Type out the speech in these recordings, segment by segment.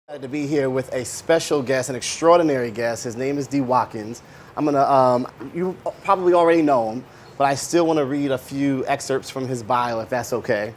Glad to be here with a special guest, an extraordinary guest. His name is Dee Watkins. You probably already know him, but I still want to read a few excerpts from his bio, if that's okay.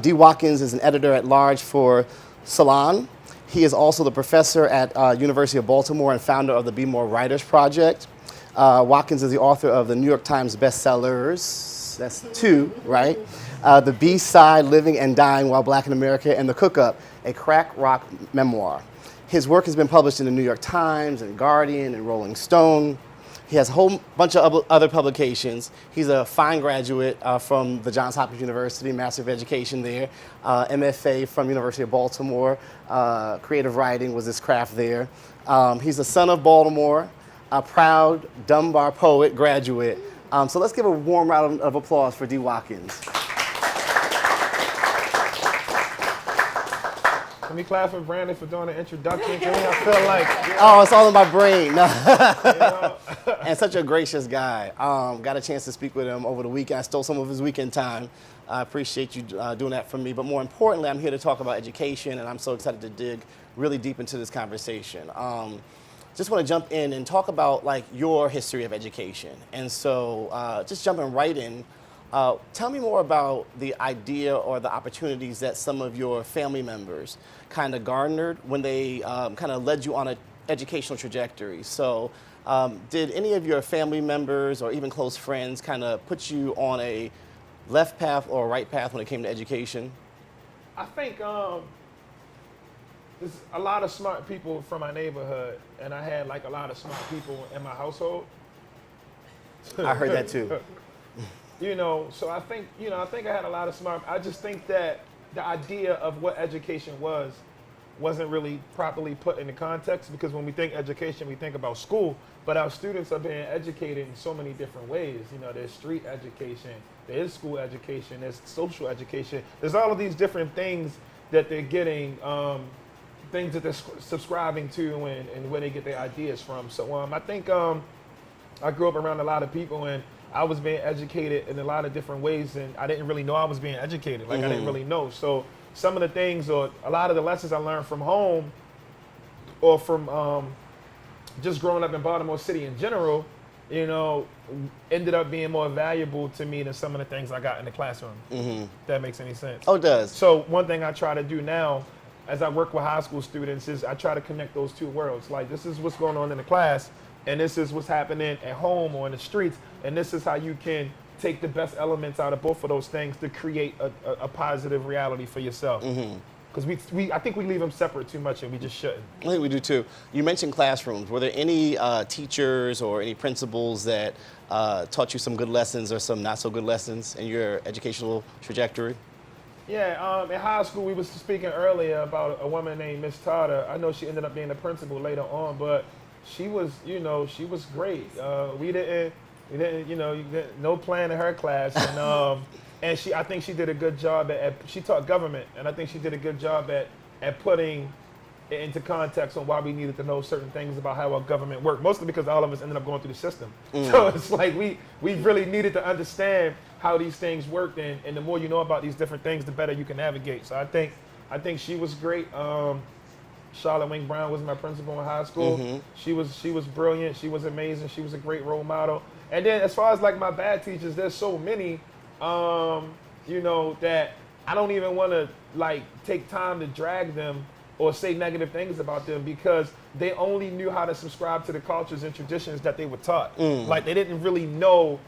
Dee Watkins is an editor at large for Salon. He is also the professor at University of Baltimore and founder of the Be More Writers Project. Watkins is the author of the New York Times bestsellers, that's two, right? The B-Side, Living and Dying While Black in America, and The Cook-Up, a crack rock memoir. His work has been published in the New York Times and Guardian and Rolling Stone. He has a whole bunch of other publications. He's a fine graduate from the Johns Hopkins University, Master of Education there, MFA from University of Baltimore. Creative writing was his craft there. He's a son of Baltimore, a proud Dunbar poet graduate. So let's give a warm round of applause for Dee Watkins. Can we clap for Brandon for doing the introduction? I feel like... Oh, it's all in my brain. You know? And such a gracious guy. Got a chance to speak with him over the weekend. I stole some of his weekend time. I appreciate you doing that for me. But more importantly, I'm here to talk about education, and I'm so excited to dig really deep into this conversation. Just want to jump in and talk about like your history of education. And so just jumping right in, tell me more about the idea or the opportunities that some of your family members kind of garnered when they kind of led you on an educational trajectory. So did any of your family members or even close friends kind of put you on a left path or a right path when it came to education? I think there's a lot of smart people from my neighborhood, and I had like a lot of smart people in my household. I heard that too. You know, so I think I had a lot of smart. I just think that the idea of what education wasn't really properly put into context, because when we think education, we think about school, but our students are being educated in so many different ways. You know, there's street education, there is school education, there's social education. There's all of these different things that they're getting, things that they're subscribing to and where they get their ideas from. So I think I grew up around a lot of people, and I was being educated in a lot of different ways, and I didn't really know I was being educated. Like, I didn't really know. So some of the things, or a lot of the lessons I learned from home, or from just growing up in Baltimore City in general, you know, ended up being more valuable to me than some of the things I got in the classroom. If that makes any sense. Oh, it does. So one thing I try to do now, as I work with high school students, is I try to connect those two worlds. Like, this is what's going on in the class, and this is what's happening at home or in the streets, and this is how you can take the best elements out of both of those things to create a positive reality for yourself. Because I think we leave them separate too much, and we just shouldn't. I think we do too. You mentioned classrooms. Were there any teachers or any principals that taught you some good lessons or some not so good lessons in your educational trajectory? Yeah, in high school, we was speaking earlier about a woman named Miss Tarter. I know she ended up being a principal later on, but she was, you know, she was great. We didn't, you know, no plan in her class, and I think she did a good job she taught government, and I think she did a good job at putting it into context on why we needed to know certain things about how our government worked, mostly because all of us ended up going through the system. So it's like we really needed to understand how these things worked, and the more you know about these different things, the better you can navigate. So I think she was great. Charlotte Wing Brown was my principal in high school. She was brilliant. She was amazing. She was a great role model. And then as far as like my bad teachers, there's so many, you know, that I don't even want to like take time to drag them or say negative things about them, because they only knew how to subscribe to the cultures and traditions that they were taught. Like, they didn't really know.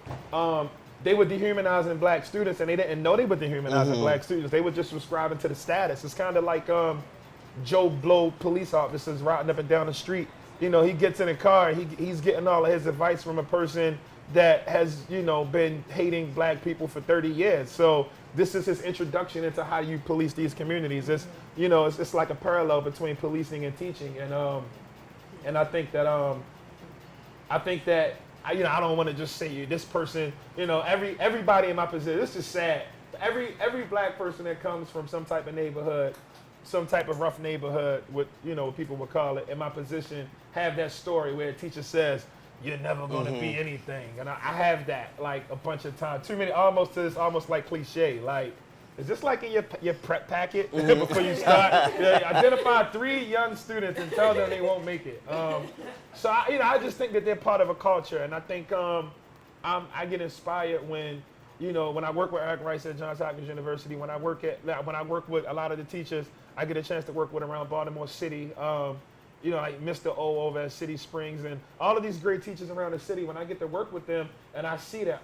They were dehumanizing black students, and they didn't know they were dehumanizing black students. They were just subscribing to the status. It's kind of like Joe Blow police officers riding up and down the street. You know, he gets in a car, he's getting all of his advice from a person that has, you know, been hating black people for 30 years. So this is his introduction into how you police these communities. It's, you know, it's like a parallel between policing and teaching. And I think that you know, I don't want to just say this person, you know, everybody in my position. This is sad. Every black person that comes from some type of neighborhood, some type of rough neighborhood, what, you know, people would call it, in my position, have that story where a teacher says, "You're never going to be anything," and I have that like a bunch of times. Too many, almost like cliche. Like, is this like in your prep packet before you start? Identify 3 young students and tell them they won't make it. So I just think that they're part of a culture, and I think I get inspired when when I work with Eric Rice at Johns Hopkins University, when I work with a lot of the teachers I get a chance to work with around Baltimore City. Like Mr. O over at City Springs and all of these great teachers around the city, when I get to work with them and I see that,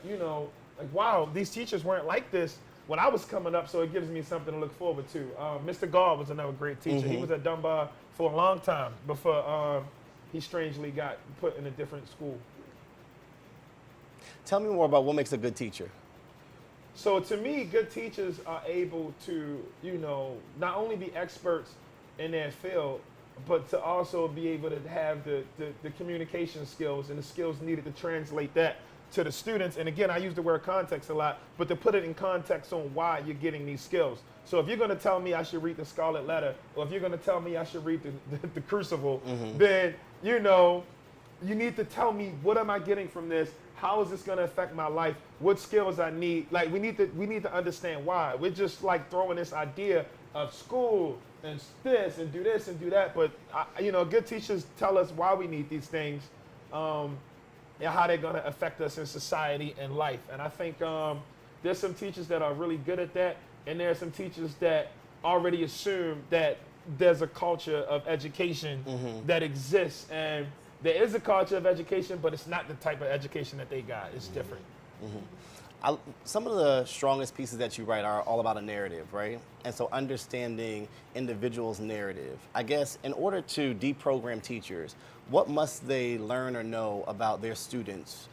like, wow, these teachers weren't like this when I was coming up, so it gives me something to look forward to. Mr. Gall was another great teacher. He was at Dunbar for a long time before he strangely got put in a different school. Tell me more about what makes a good teacher. So to me, good teachers are able to, not only be experts in their field, but to also be able to have the communication skills and the skills needed to translate that to the students. And again, I use the word context a lot, but to put it in context on why you're getting these skills. So if you're going to tell me I should read the Scarlet Letter, or if you're going to tell me I should read the Crucible, then, you need to tell me, what am I getting from this? How is this going to affect my life? What skills I need? Like, we need to understand why. We're just like throwing this idea of school and this and do this and do that. But, good teachers tell us why we need these things and how they're going to affect us in society and life. And I think there's some teachers that are really good at that. And there are some teachers that already assume that there's a culture of education that exists. And there is a culture of education, but it's not the type of education that they got. It's different. Some of the strongest pieces that you write are all about a narrative, right? And so understanding individuals' narrative. I guess in order to deprogram teachers, what must they learn or know about their students,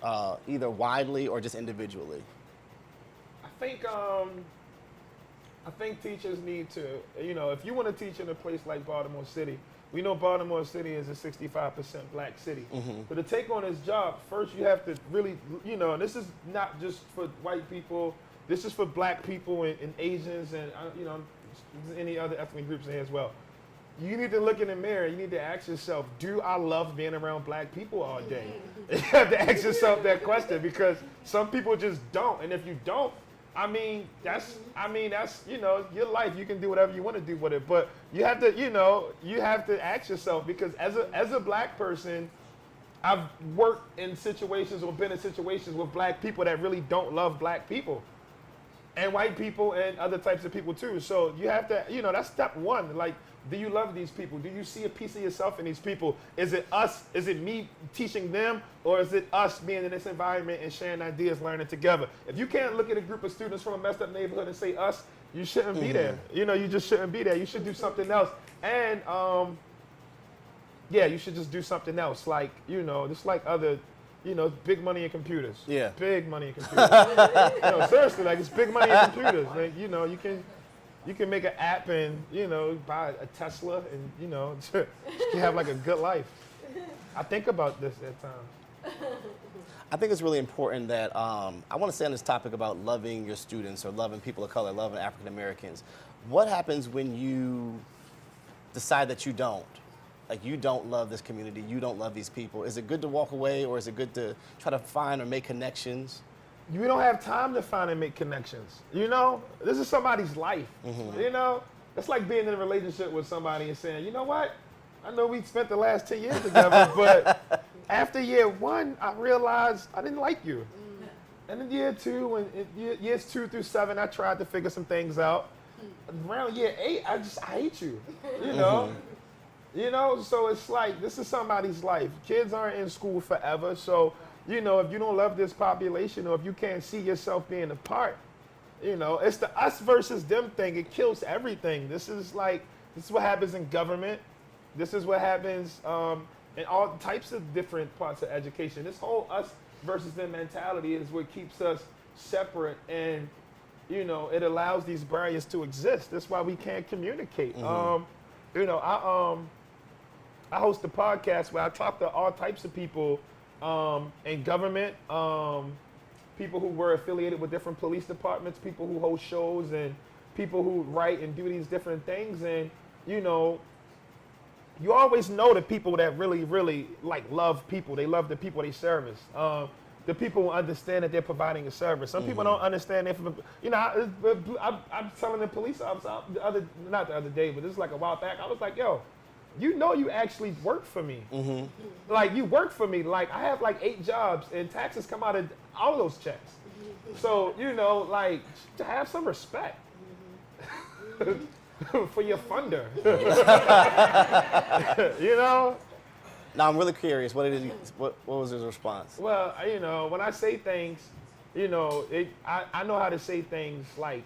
either widely or just individually? I think teachers need to, if you want to teach in a place like Baltimore City, we know Baltimore City is a 65% black city. So to take on this job, first you have to really, and this is not just for white people, this is for black people and Asians and, any other ethnic groups in here as well. You need to look in the mirror, you need to ask yourself, do I love being around black people all day? You have to ask yourself that question, because some people just don't. And if you don't, that's your life. You can do whatever you want to do with it, but you have to ask yourself, because as a black person, I've worked in situations or been in situations with black people that really don't love black people, and white people and other types of people too. So you have to, that's step one. Like, do you love these people? Do you see a piece of yourself in these people? Is it us? Is it me teaching them? Or is it us being in this environment and sharing ideas, learning together? If you can't look at a group of students from a messed up neighborhood and say us, you shouldn't be there. You just shouldn't be there. You should do something else. And, you should just do something else. Like, just like other, big money in computers. Yeah. Big money in computers. Seriously, like, it's big money in computers. Like, you can make an app and, buy a Tesla and, you can have like a good life. I think about this at times. I think it's really important that, I want to say on this topic about loving your students or loving people of color, loving African Americans. What happens when you decide that you don't? Like, you don't love this community, you don't love these people. Is it good to walk away, or is it good to try to find or make connections? You don't have time to find and make connections. This is somebody's life. It's like being in a relationship with somebody and saying, you know what? I know we spent the last 10 years together, but after year 1, I realized I didn't like you. And in year 2, years 2 through 7, I tried to figure some things out. Around year 8, I hate you. So it's like, this is somebody's life. Kids aren't in school forever, so if you don't love this population, or if you can't see yourself being a part, it's the us versus them thing. It kills everything. This is what happens in government. This is what happens in all types of different parts of education. This whole us versus them mentality is what keeps us separate, and it allows these barriers to exist. That's why we can't communicate. I host a podcast where I talk to all types of people in government, people who were affiliated with different police departments, people who host shows, and people who write and do these different things. And, you always know the people that really, really love people. They love the people they service. the people will understand that they're providing a service. Some people don't understand if, you know, I'm telling the police officer not the other day, but this is like a while back. I was like, yo, you know, you actually work for me. Like, you work for me. Like, I have like 8 jobs and taxes come out of all of those checks. So, you know, like, to have some respect for your funder. You know? Now I'm really curious. What was his response? Well, you know, when I say things, you know, I know how to say things like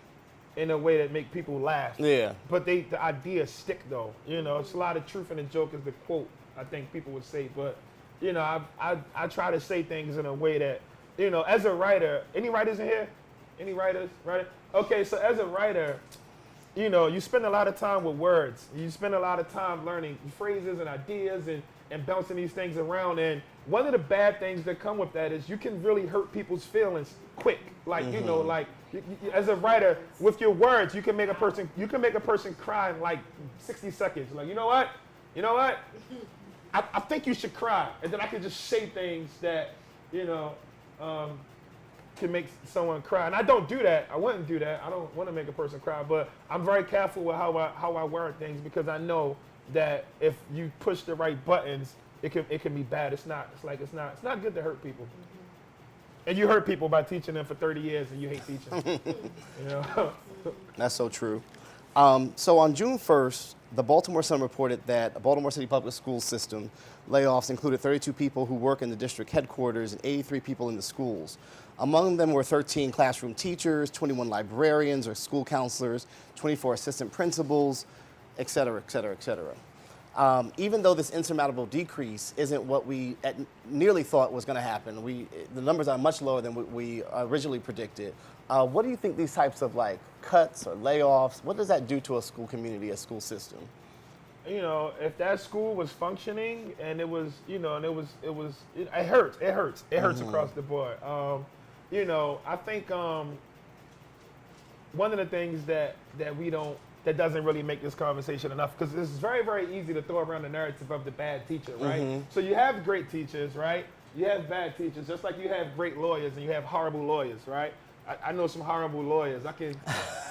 in a way that make people laugh. Yeah. But the ideas stick though. You know, it's a lot of truth in the joke is the quote I think people would say. But you know, I try to say things in a way that, you know, as a writer, any writers in here? Any writers? Okay, so as a writer, you know, you spend a lot of time with words. You spend a lot of time learning phrases and ideas and bouncing these things around. And one of the bad things that come with that is you can really hurt people's feelings quick. Like, you know, like as a writer, with your words, you can make a person cry in like 60 seconds. Like, you know what? I think you should cry. And then I can just say things that, you know, can make someone cry. And I don't do that. I wouldn't do that. I don't want to make a person cry, but I'm very careful with how I word things, because I know that if you push the right buttons, it can be bad. It's not good to hurt people. And you hurt people by teaching them for 30 years and you hate teaching. You know? That's so true. So on June 1st, the Baltimore Sun reported that the Baltimore City Public Schools system layoffs included 32 people who work in the district headquarters and 83 people in the schools. Among them were 13 classroom teachers, 21 librarians or school counselors, 24 assistant principals, et cetera, et cetera, et cetera. Even though this insurmountable decrease isn't what we nearly thought was going to happen, the numbers are much lower than what we originally predicted. What do you think these types of like cuts or layoffs, what does that do to a school community, a school system? You know, if that school was functioning and it was, you know, and it hurts across the board. You know, I think one of the things that doesn't really make this conversation enough, because it's very, very easy to throw around the narrative of the bad teacher, right? So you have great teachers, right? You have bad teachers, just like you have great lawyers and you have horrible lawyers, right? I know some horrible lawyers. I can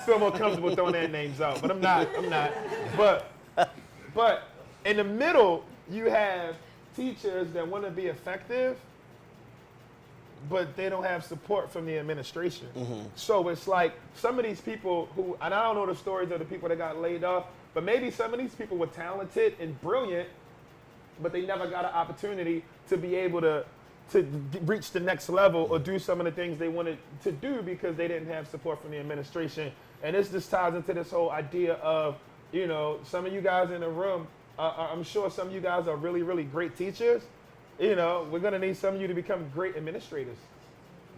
feel more comfortable throwing their names out, but I'm not. But in the middle, you have teachers that want to be effective, but they don't have support from the administration. So it's like some of these people who, and I don't know the stories of the people that got laid off, but maybe some of these people were talented and brilliant, but they never got an opportunity to be able to reach the next level or do some of the things they wanted to do because they didn't have support from the administration. And this just ties into this whole idea of, you know, some of you guys in the room, I'm sure some of you guys are really, really great teachers. You know, we're going to need some of you to become great administrators.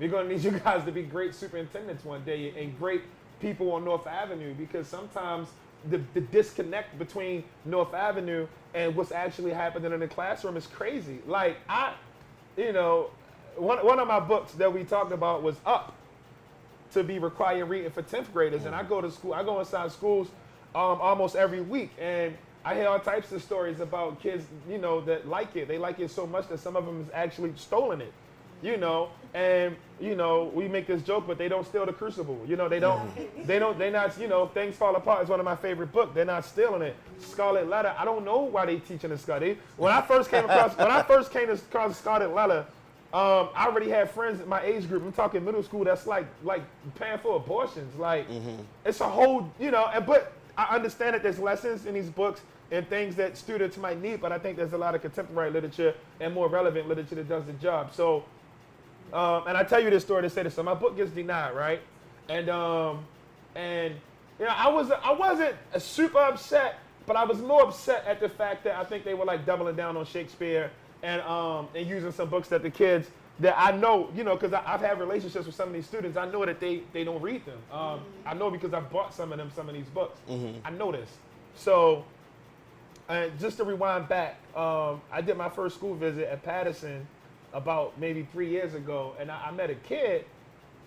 We're going to need you guys to be great superintendents one day and great people on North Avenue, because sometimes the disconnect between North Avenue and what's actually happening in the classroom is crazy. Like, you know, one of my books that we talked about was Up, to be required reading for 10th graders. And I go inside schools almost every week, and I hear all types of stories about kids, you know, that like it. They like it so much that some of them has actually stolen it, you know. And, you know, we make this joke, but they don't steal the crucible. You know, they're not, you know, Things Fall Apart is one of my favorite books. They're not stealing it. Scarlet Letter, I don't know why they teaching the Scarlet. When I first came across Scarlet Letter, I already had friends in my age group. I'm talking middle school that's like paying for abortions. Like, it's a whole, you know, but I understand that there's lessons in these books and things that students might need, but I think there's a lot of contemporary literature and more relevant literature that does the job. So, and I tell you this story to say this. So my book gets denied, right? And you know, I wasn't super upset, but I was more upset at the fact that I think they were like doubling down on Shakespeare and using some books that the kids that I know, you know, because I've had relationships with some of these students. I know that they don't read them. I know because I've bought some of these books. I know this. So, just to rewind back, I did my first school visit at Patterson about maybe 3 years ago, and I met a kid,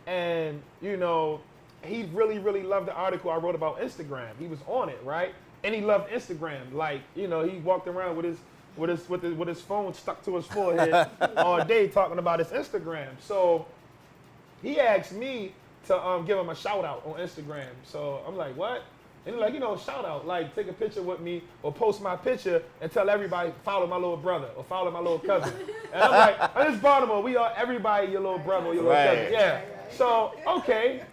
and, you know, he really, really loved the article I wrote about Instagram. He was on it, right? And he loved Instagram. Like, you know, he walked around with with his phone stuck to his forehead all day talking about his Instagram. So he asked me to give him a shout out on Instagram. So I'm like, what? And he's like, shout out, like take a picture with me or post my picture and tell everybody follow my little brother or follow my little cousin. And I'm like, I'm just Baltimore. We are everybody your little brother or your little cousin. Yeah. So okay,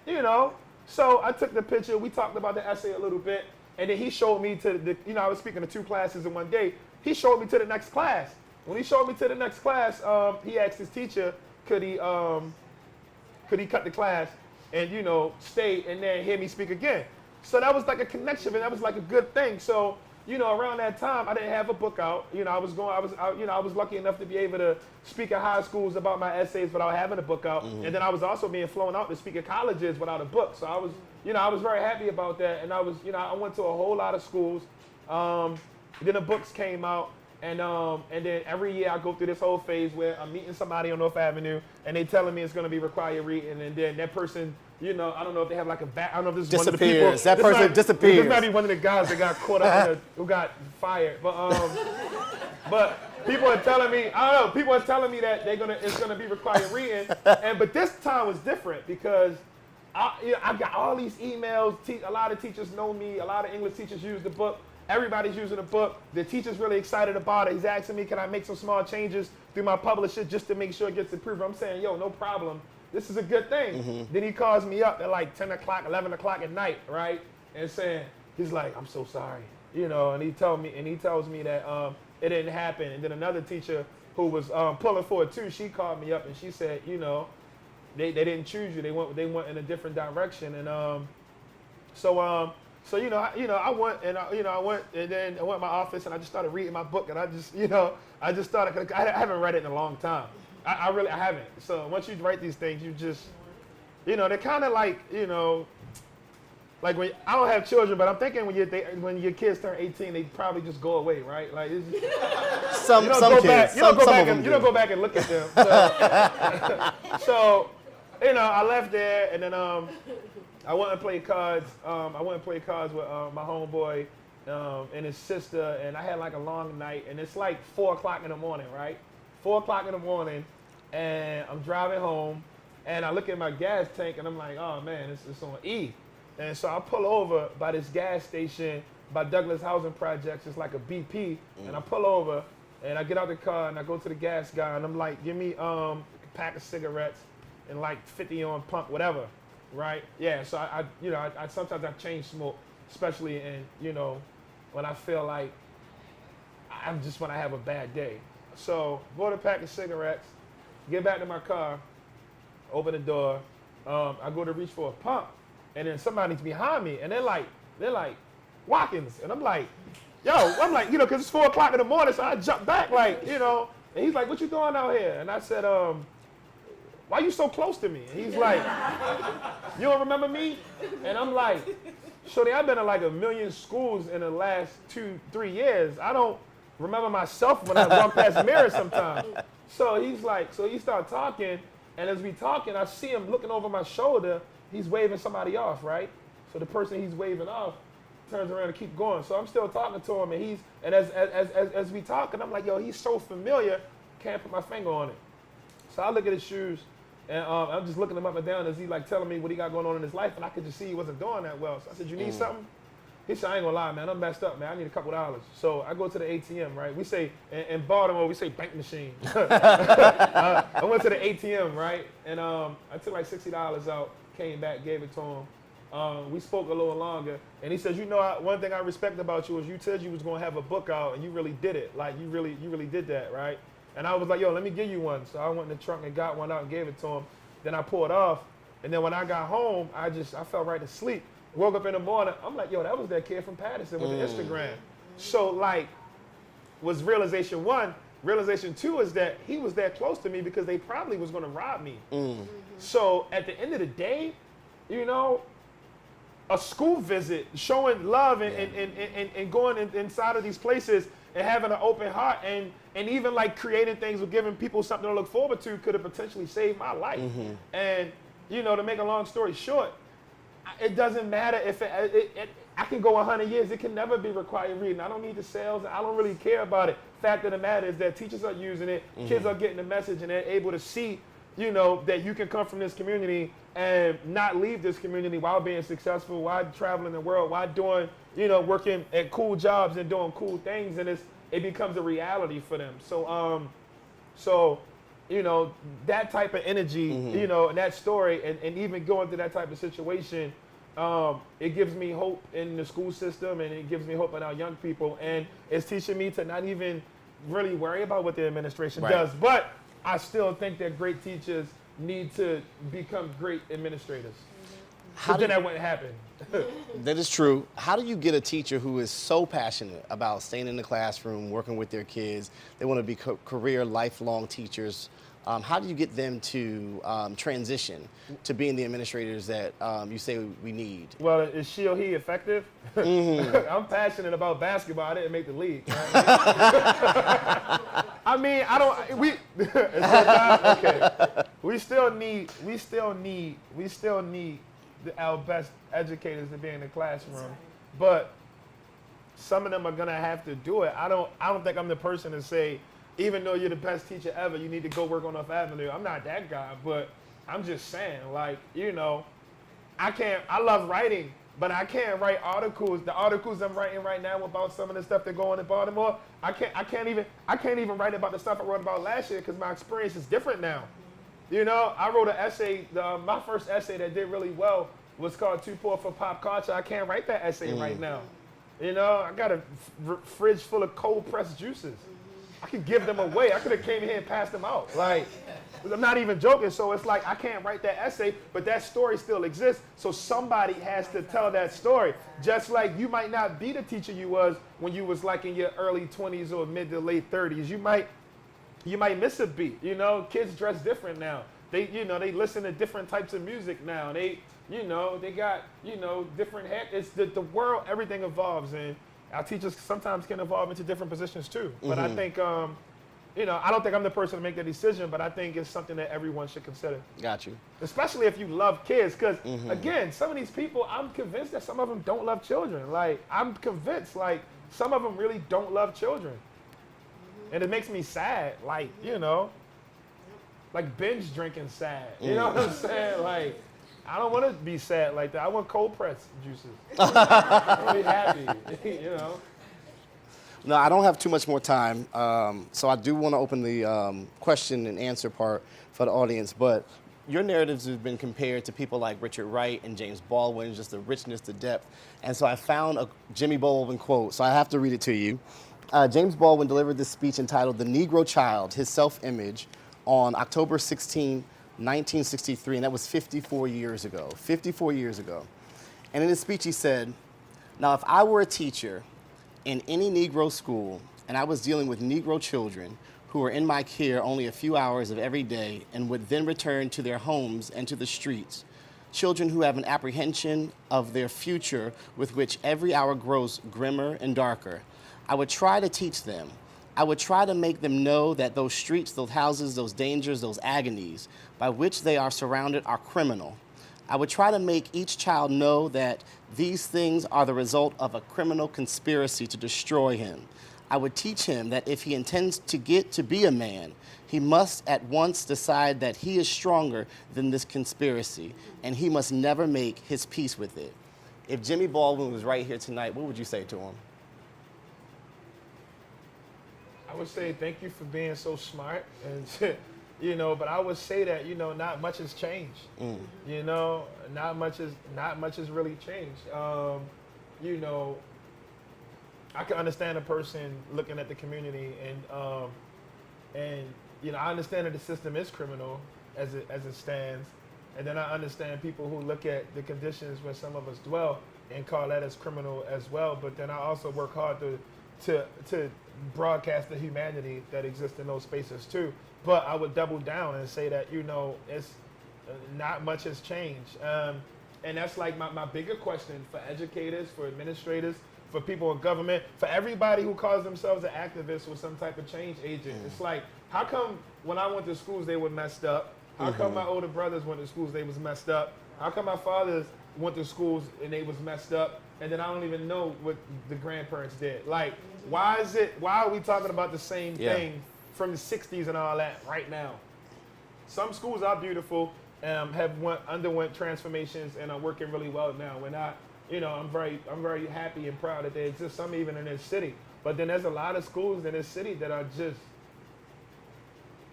So I took the picture. We talked about the essay a little bit, and then he showed me to the. I was speaking to 2 classes in one day. He showed me to the next class. When he showed me to the next class, he asked his teacher, could he cut the class and stay and then hear me speak again. So that was like a connection, and that was like a good thing. So, around that time, I didn't have a book out. I was lucky enough to be able to speak at high schools about my essays without having a book out. Mm-hmm. And then I was also being flown out to speak at colleges without a book. So I was, I was very happy about that. And I was, I went to a whole lot of schools. Then the books came out. And then every year I go through this whole phase where I'm meeting somebody on North Avenue and they telling me it's going to be required reading, and then that person, I don't know if they have like I don't know if this is one of the people. That person disappears. This might be one of the guys that got caught up who got fired. But people are telling me, I don't know, people are telling me that it's gonna be required reading. But this time was different because I got all these emails. A lot of teachers know me. A lot of English teachers use the book. Everybody's using the book. The teacher's really excited about it. He's asking me, can I make some small changes through my publisher just to make sure it gets approved? I'm saying, yo, no problem. This is a good thing. Mm-hmm. Then he calls me up at like 10 o'clock, 11 o'clock at night, right? And saying, he's like, I'm so sorry. And he tells me that it didn't happen. And then another teacher who was pulling for it too, she called me up and she said, they didn't choose you. They went in a different direction. And so I went and then I went to my office and I just started reading my book, and I just started, 'cause I haven't read it in a long time. I really haven't. So once you write these things, you just, they're kind of like, like when I don't have children, but I'm thinking when your kids turn 18, they probably just go away, right? Like it's just, some kids. You don't go back and look at them. So, I left there and then I went and played cards. With my homeboy and his sister, and I had like a long night, and it's like 4 o'clock in the morning, right? 4 o'clock in the morning, and I'm driving home, and I look at my gas tank, and I'm like, oh man, it's on E. And so I pull over by this gas station by Douglas Housing Projects. It's like a BP, and I pull over, and I get out the car, and I go to the gas guy, and I'm like, give me a pack of cigarettes and like 50 on pump, whatever. Right? Yeah. So I sometimes I change smoke, especially when I feel like when I have a bad day. So bought a pack of cigarettes, get back to my car, open the door. I go to reach for a pump, and then somebody's behind me, and they're like Watkins, and I'm like, because it's 4 o'clock in the morning, so I jump back and he's like, what you doing out here? And I said, why you so close to me? And he's like, you don't remember me? And I'm like, shorty, I've been to like a million schools in the last 2-3 years. I don't remember myself when I walk past mirrors sometimes. So he's like, so he started talking, and as we talking, I see him looking over my shoulder. He's waving somebody off, right? So the person he's waving off turns around and keep going. So I'm still talking to him, and as we talking, I'm like, yo, he's so familiar, can't put my finger on it. So I look at his shoes. And I'm just looking him up and down as he like telling me what he got going on in his life, and I could just see he wasn't doing that well. So I said, you need something? He said, I ain't gonna lie, man, I'm messed up, man. I need a couple dollars. So I go to the ATM, right? We say, in Baltimore, we say bank machine. I went to the ATM, right? And I took like $60 out, came back, gave it to him. We spoke a little longer, and he says, one thing I respect about you is you said you was gonna have a book out, and you really did it. Like you really did that, right? And I was like, yo, let me give you one. So I went in the trunk and got one out and gave it to him. Then I pulled off. And then when I got home, I fell right asleep. Woke up in the morning. I'm like, yo, that was that kid from Patterson with the Instagram. So like, was realization one. Realization two is that he was that close to me because they probably was going to rob me. So at the end of the day, a school visit, showing love and going inside of these places and having an open heart and even like creating things or giving people something to look forward to could have potentially saved my life. And, to make a long story short, it doesn't matter if I can go 100 years. It can never be required reading. I don't need the sales. I don't really care about it. Fact of the matter is that teachers are using it. Kids are getting the message, and they're able to see, you know, that you can come from this community and not leave this community while being successful, while traveling the world, while doing, you know, working at cool jobs and doing cool things, and it becomes a reality for them. So, you know, that type of energy, you know, and that story, and even going through that type of situation, it gives me hope in the school system, and it gives me hope in our young people, and it's teaching me to not even really worry about what the administration does. But I still think that great teachers need to become great administrators. But then that wouldn't happen. That is true. How do you get a teacher who is so passionate about staying in the classroom, working with their kids, they want to be career, lifelong teachers? How do you get them to transition to being the administrators that you say we need? Well, is she or he effective? I'm passionate about basketball. I didn't make the league. I mean, I don't. Okay. We still need our best educators to be in the classroom, but some of them are gonna have to do it. I don't think I'm the person to say, even though you're the best teacher ever, you need to go work on North Avenue. I'm not that guy, but I'm just saying, like, you know, I love writing, but I can't write articles. The articles I'm writing right now about some of the stuff that go on in Baltimore, I can't even write about the stuff I wrote about last year because my experience is different now. You know, I wrote an essay, my first essay that did really well was called Too Poor for Pop Culture. I can't write that essay right now. You know, I got a fridge full of cold pressed juices. I could give them away. I could have came here and passed them out. Like, I'm not even joking. So it's like, I can't write that essay, but that story still exists. So somebody has to tell that story. Just like you might not be the teacher you was when you was like in your early 20s or mid to late 30s. You might miss a beat. You know, kids dress different now. They listen to different types of music now. They got, different hair. It's the world, everything evolves, and our teachers sometimes can evolve into different positions too. But I think, I don't think I'm the person to make that decision, but I think it's something that everyone should consider. Got you. Especially if you love kids, because again, some of these people, I'm convinced that some of them don't love children. Like, I'm convinced, like, some of them really don't love children. And it makes me sad, like, like binge drinking sad. You know what I'm saying? Like, I don't want to be sad like that. I want cold pressed juices. I want to be happy, No, I don't have too much more time, so I do want to open the question and answer part for the audience. But your narratives have been compared to people like Richard Wright and James Baldwin, just the richness, the depth. And so I found a Jimmy Baldwin quote, so I have to read it to you. James Baldwin delivered this speech entitled "The Negro Child, His Self-Image" on October 16, 1963, and that was 54 years ago. 54 years ago. And in his speech he said, "Now if I were a teacher in any Negro school and I was dealing with Negro children who were in my care only a few hours of every day and would then return to their homes and to the streets, children who have an apprehension of their future with which every hour grows grimmer and darker, I would try to teach them. I would try to make them know that those streets, those houses, those dangers, those agonies by which they are surrounded are criminal. I would try to make each child know that these things are the result of a criminal conspiracy to destroy him. I would teach him that if he intends to get to be a man, he must at once decide that he is stronger than this conspiracy, and he must never make his peace with it." If Jimmy Baldwin was right here tonight, what would you say to him? I would say thank you for being so smart, and but I would say that not much has changed. Not much has really changed. I can understand a person looking at the community, and I understand that the system is criminal as it stands, and then I understand people who look at the conditions where some of us dwell and call that as criminal as well. But then I also work hard to broadcast the humanity that exists in those spaces too. But I would double down and say that it's not much has changed, and that's like my bigger question for educators, for administrators, for people in government, for everybody who calls themselves an activist or some type of change agent. It's like, how come when I went to schools they were messed up? How come my older brothers went to schools they was messed up? How come my fathers went to schools and they was messed up? and then I don't even know what the grandparents did. Like, why are we talking about the same thing from the 60s and all that right now? Some schools are beautiful, underwent transformations and are working really well now. I'm very happy and proud that they exist. Some even in this city, but then there's a lot of schools in this city that are just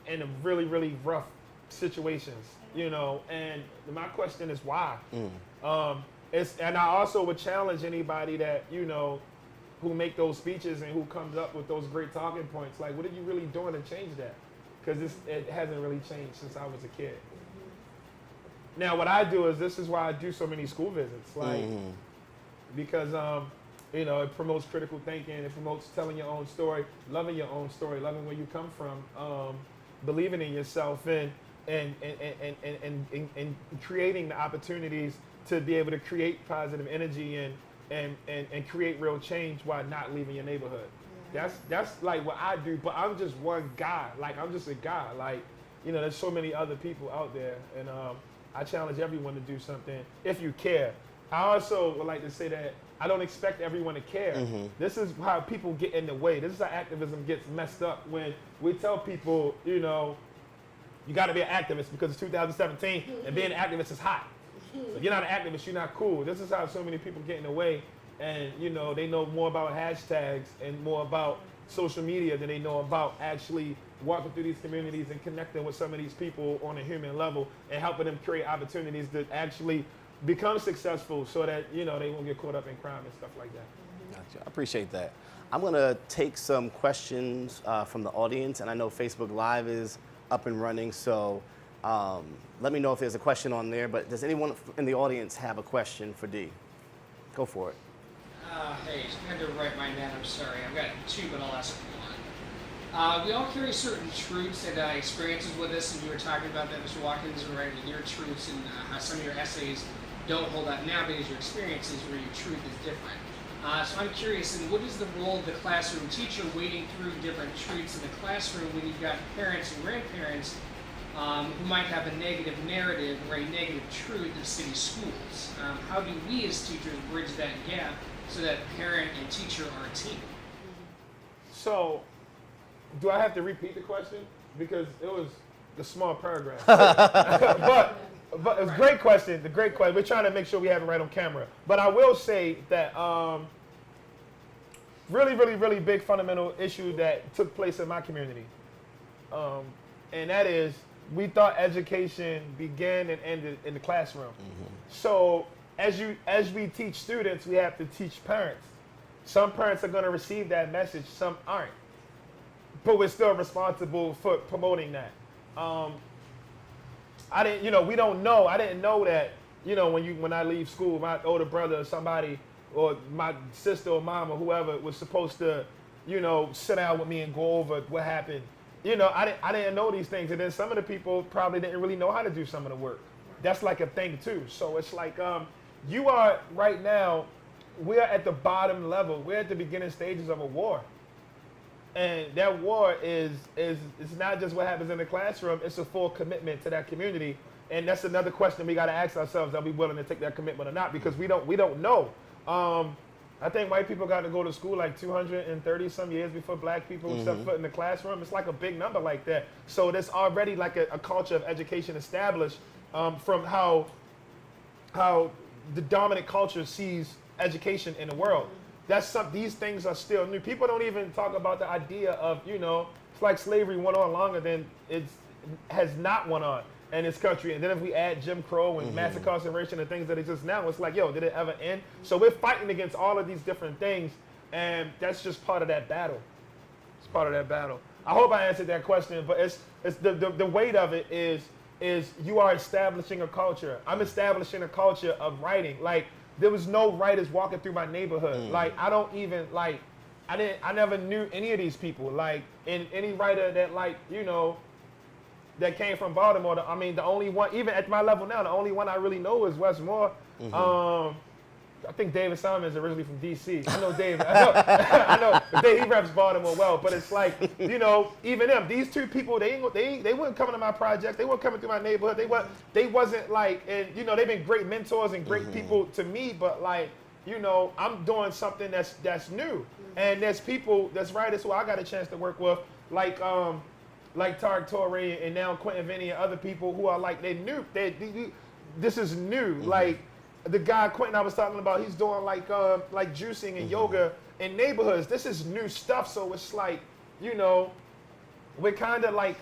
in a really, really rough situations, and my question is why? And I also would challenge anybody that, who make those speeches and who comes up with those great talking points. Like, what are you really doing to change that? Because it hasn't really changed since I was a kid. Now, what I do is, this is why I do so many school visits, because it promotes critical thinking, it promotes telling your own story, loving where you come from, believing in yourself, and creating the opportunities to be able to create positive energy and create real change while not leaving your neighborhood. That's like what I do, but I'm just one guy. Like, I'm just a guy. Like, there's so many other people out there, and I challenge everyone to do something if you care. I also would like to say that I don't expect everyone to care. This is how people get in the way. This is how activism gets messed up, when we tell people, you got to be an activist because it's 2017 and being an activist is hot. So if you're not an activist, you're not cool. This is how so many people get in the way, and they know more about hashtags and more about social media than they know about actually walking through these communities and connecting with some of these people on a human level and helping them create opportunities to actually become successful, so that they won't get caught up in crime and stuff like that. Gotcha. I appreciate that. I'm gonna take some questions from the audience, and I know Facebook Live is up and running, so let me know if there's a question on there. But does anyone in the audience have a question for Dee? Go for it. Hey, I had to write mine down. I'm sorry. I've got two, but I'll ask one. We all carry certain truths and experiences with us, and you were talking about that, Mr. Watkins, and writing your truths, and how some of your essays don't hold up now because your experiences where your truth is different. So I'm curious, and what is the role of the classroom teacher wading through different truths in the classroom when you've got parents and grandparents who might have a negative narrative or a negative truth of city schools? How do we as teachers bridge that gap so that parent and teacher are a team? So, do I have to repeat the question? Because it was the small paragraph. but it's a great question. The great question. We're trying to make sure we have it right on camera. But I will say that really, really, really big fundamental issue that took place in my community, and that is, we thought education began and ended in the classroom. So as we teach students, we have to teach parents. Some parents are going to receive that message, some aren't. But we're still responsible for promoting that. We don't know. I didn't know that, when I leave school, my older brother or somebody, or my sister or mom or whoever was supposed to, sit down with me and go over what happened. I didn't know these things. And then some of the people probably didn't really know how to do some of the work. That's like a thing too. So it's like, you are right now, we're at the bottom level. We're at the beginning stages of a war. And that war is not just what happens in the classroom, it's a full commitment to that community. And that's another question we got to ask ourselves, are we willing to take that commitment or not? Because we don't know. I think white people got to go to school like 230 some years before black people step foot in the classroom. It's like a big number like that. So there's already like a culture of education established from how the dominant culture sees education in the world. These things are still new. People don't even talk about the idea of, it's like slavery went on longer than it has not went on in this country. And then if we add Jim Crow and mass incarceration and things that exist now, it's like, did it ever end? So we're fighting against all of these different things, and that's just part of that battle. It's part of that battle. I hope I answered that question, but it's the weight of it is you are establishing a culture. I'm establishing a culture of writing. Like, there was no writers walking through my neighborhood. Like, I never knew any of these people. Like, and any writer that that came from Baltimore, the only one, even at my level now, the only one I really know is Wes Moore. I think David Simon is originally from D.C. I know David. I know he reps Baltimore well, but it's like, even them, these two people, they weren't coming to my project. They weren't coming through my neighborhood. They wasn't like, and they've been great mentors and great people to me, but like, you know, I'm doing something that's new. And there's people, that's writers who I got a chance to work with, like Tarek Torre and now Quentin Vinny and other people who are like, they new. This is new. Like the guy Quentin I was talking about, he's doing like juicing and yoga in neighborhoods. This is new stuff. So it's like, you know, we're kind of like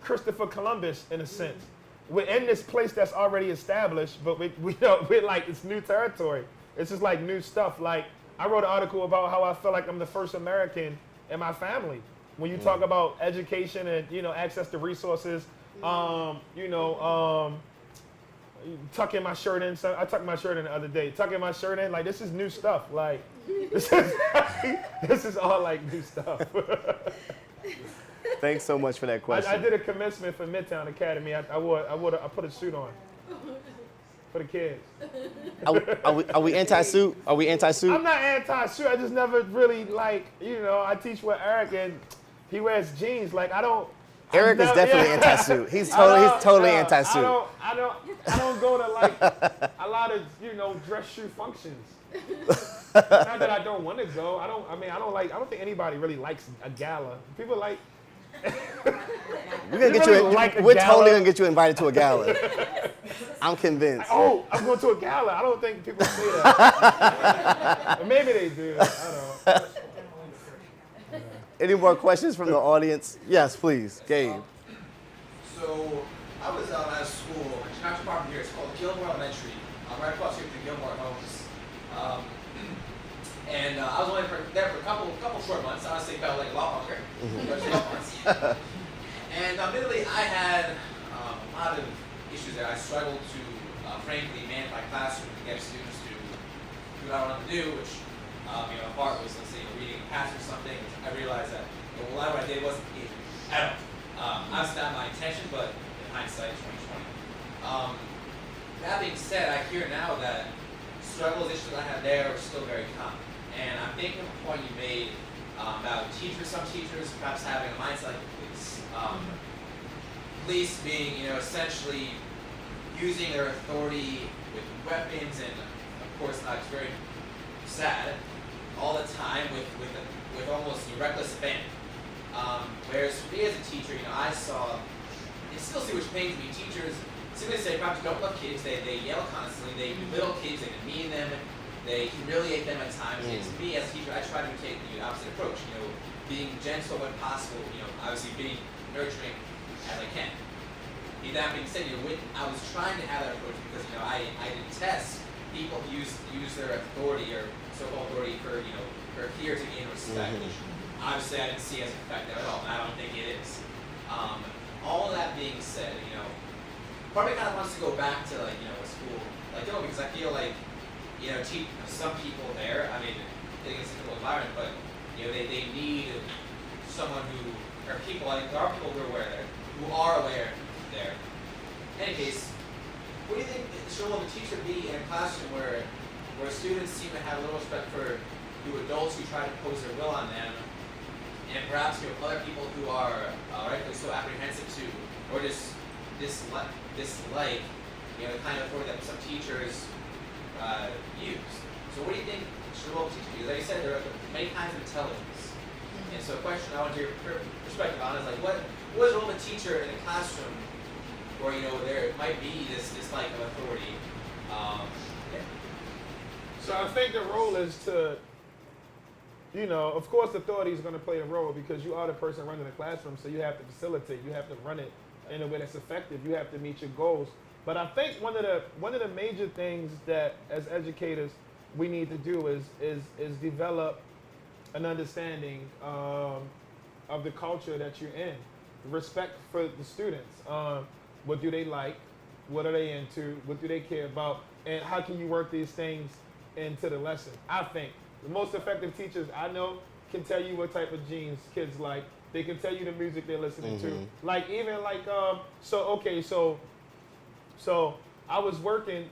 Christopher Columbus in a sense. We're in this place that's already established, but we're like, it's new territory. It's just like new stuff. Like I wrote an article about how I feel like I'm the first American in my family. When you talk about education and, you know, access to resources, you know, tucking my shirt in. So I tucked my shirt in the other day. Tucking my shirt in, like this is new stuff. Like this is all like new stuff. Thanks so much for that question. I did a commencement for Midtown Academy. I put a suit on for the kids. Are we anti-suit? Are we anti-suit? I'm not anti-suit. I just never really like, you know, I teach with Eric and he wears jeans. Like I don't. Eric is definitely anti-suit. He's totally anti-suit. I don't go to like a lot of, you know, dress shoe functions. Not that I don't want to go. I don't think anybody really likes a gala. People like. We're totally gonna get you invited to a gala. I'm convinced. Oh, I'm going to a gala. I don't think people say that. Or maybe they do. I don't know. Any more questions from the audience? Yes, please, Gabe. So I was at a school, not too far from here. It's called Gilmore Elementary, right across here from Gilmore Homes. And I was only there for a couple short months. Honestly, felt like a lot longer. But 12 months. And admittedly, I had a lot of issues there. I struggled to, frankly, manage my classroom to get students to do what I wanted to do, which, you know, part was, let's say, reading a passage or something. I realized that a lot of what I did wasn't easy at all. Obviously, not my intention, but in hindsight, 2020. That being said, I hear now that struggles, issues I had there are still very common. And I'm thinking of the point you made about teachers, some teachers perhaps having a mindset like the police. Police being, you know, essentially using their authority with weapons and, of course, it's very sad, all the time with almost reckless abandon. Whereas for me as a teacher, you know, I saw, and still see which pains me, teachers simply say perhaps don't love kids, they yell constantly, they belittle kids, they demean them, they humiliate them at times. And to me as a teacher, I try to take the opposite approach, you know, being gentle when possible, you know, obviously being nurturing as I can. That being said, you know, I was trying to have that approach because, you know, I detest people who use their authority or so-called authority for, you know, for fear to gain respect, which obviously I didn't see as effective at all, and I don't think it is. All of that being said, you know, part of me kind of wants to go back to, like, you know, a school like Dillon, because I feel like, you know, some people there, I mean, I think it's a difficult environment, but, you know, they need someone who, or people, like, there are people who are aware there. In any case, what do you think should a teacher be in a classroom where students seem to have a little respect for adults who try to impose their will on them, and perhaps, you know, other people who are rightfully so apprehensive to, or just dislike, you know, the kind of authority that some teachers use. So what do you think should a teacher do? Like I said, there are many kinds of intelligence. And so a question I want your perspective on is, like, what is the role of a teacher in a classroom where, you know, there might be this dislike of authority? So I think the role is to, you know, of course authority is going to play a role because you are the person running the classroom, so you have to facilitate, you have to run it in a way that's effective, you have to meet your goals. But I think one of the major things that as educators we need to do is develop an understanding of the culture that you're in, respect for the students. What do they like? What are they into? What do they care about? And how can you work these things into the lesson? I think the most effective teachers I know can tell you what type of jeans kids like. They can tell you the music they're listening to. Like even like so I was working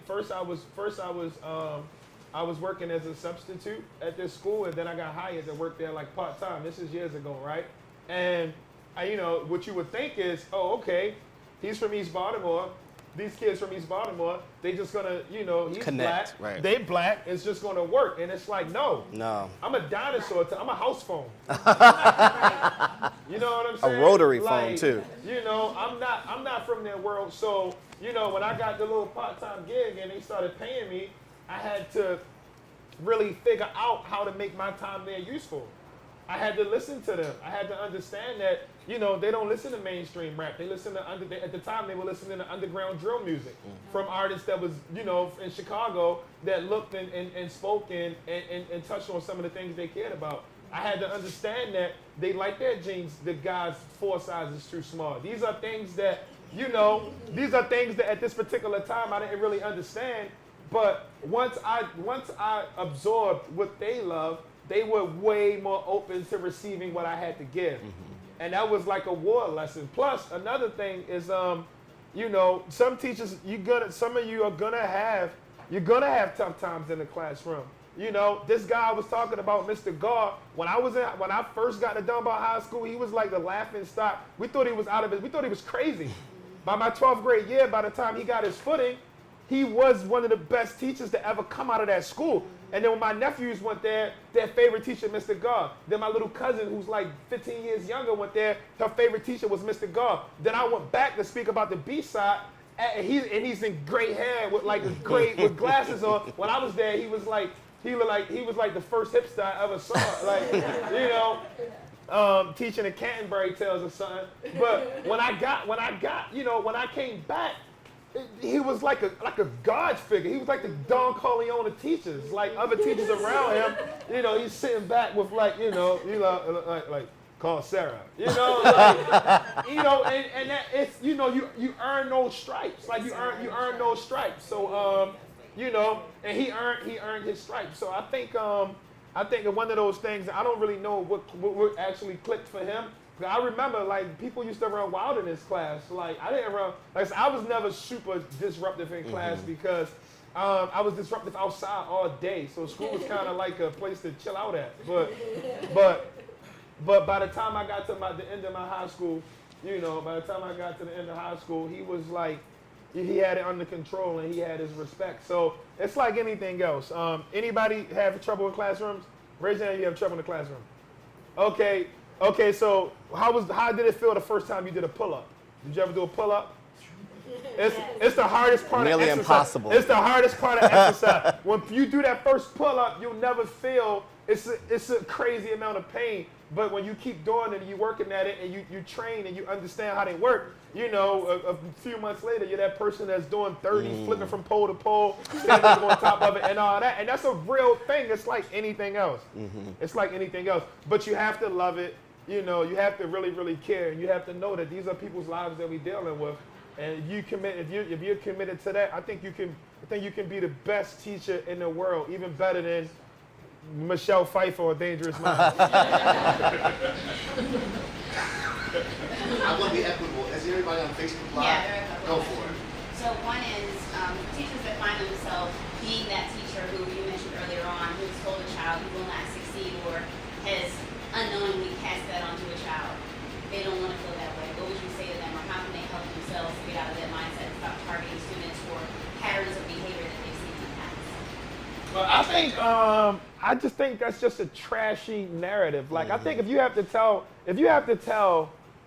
I was working as a substitute at this school, and then I got hired to work there like part time. This is years ago, right? And you know what you would think is, oh, okay, he's from East Baltimore. these kids from East Baltimore, they just gonna, you know, he's Connect, black, right. they black, it's just gonna work. And it's like, no. I'm a dinosaur, I'm a house phone. You know what I'm saying? A rotary phone too. You know, I'm not from their world, so, you know, when I got the little part-time gig and they started paying me, I had to really figure out how to make my time there useful. I had to listen to them. I had to understand that, you know, they don't listen to mainstream rap. They listen to, at the time, they were listening to underground drill music from artists that was, you know, in Chicago that looked and spoke and touched on some of the things they cared about. I had to understand that they like their jeans, the guy's 4 sizes too small. These are things that, you know, these are things that at this particular time I didn't really understand. But once I absorbed what they love, they were way more open to receiving what I had to give. And that was like a war lesson. Plus, another thing is, you know, some teachers, some of you are gonna have tough times in the classroom. You know, this guy I was talking about, Mr. Gar, when I first got to Dunbar High School, he was like the laughing stock. We thought he was we thought he was crazy. By my 12th grade year, by the time he got his footing, he was one of the best teachers to ever come out of that school. And then when my nephews went there, their favorite teacher, Mr. Gar. Then my little cousin, who's like 15 years younger, went there. Her favorite teacher was Mr. Gar. Then I went back to speak about the B-side, and he's in gray hair with like with glasses on. When I was there, he was like the first hipster I ever saw. Like, you know, teaching the Canterbury Tales or something. But when I came back, he was like a God figure. He was like the Don Corleone of teachers. Like other teachers around him, you know, he's sitting back with like call Sarah. You know, like, you know, and that it's, you know, you earn those stripes. Like you earn those stripes. So you know, and he earned his stripes. So I think one of those things, I don't really know what actually clicked for him. I remember, like, people used to run wild in this class. Like, I didn't run, like, I was never super disruptive in class because I was disruptive outside all day. So school was kind of like a place to chill out at. But by the time I got to the end of my high school, you know, he was like, he had it under control and he had his respect. So it's like anything else. Anybody have trouble in classrooms? Raise your hand if you have trouble in the classroom. Okay, so how did it feel the first time you did a pull-up? Did you ever do a pull-up? It's the hardest part of exercise. Nearly impossible. It's the hardest part of exercise. When you do that first pull-up, you'll never feel, it's a crazy amount of pain. But when you keep doing it and you're working at it and you train and you understand how they work, you know, a few months later, you're that person that's doing 30, flipping from pole to pole, standing on top of it and all that. And that's a real thing. It's like anything else. It's like anything else. But you have to love it. You know, you have to really, really care. And you have to know that these are people's lives that we're dealing with. And if you're committed to that, I think you can be the best teacher in the world, even better than Michelle Pfeiffer or Dangerous Minds. I want to be equitable. Is everybody on Facebook Live? Yeah, there are a couple. Go for it. So one is teachers that find themselves being that teacher who you mentioned earlier on, who's told a child who will not succeed or has unknowingly cast that onto a child. They don't want to feel that way. What would you say to them, or how can they help themselves to get out of that mindset and stop targeting students for patterns of behavior that they've seen in the past? Well, I just think that's just a trashy narrative. Like, I think if you have to tell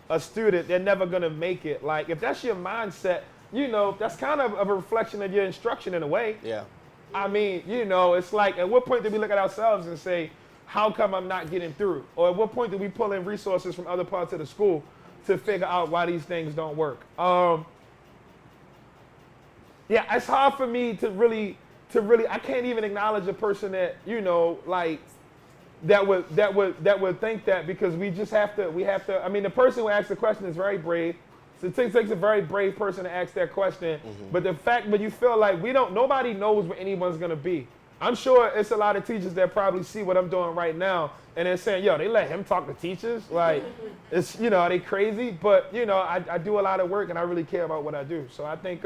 a student they're never gonna make it, like if that's your mindset, you know, that's kind of a reflection of your instruction in a way. Yeah. I mean, you know, it's like, at what point do we look at ourselves and say, how come I'm not getting through? Or at what point do we pull in resources from other parts of the school to figure out why these things don't work? Yeah, it's hard for me to really, I can't even acknowledge a person that, you know, like, that would think that, because we have to, I mean, the person who asks the question is very brave. So it takes a very brave person to ask that question. But but you feel like nobody knows where anyone's gonna be. I'm sure it's a lot of teachers that probably see what I'm doing right now and they're saying, yo, they let him talk to teachers? Like, it's, you know, are they crazy? But, you know, I do a lot of work and I really care about what I do. So I think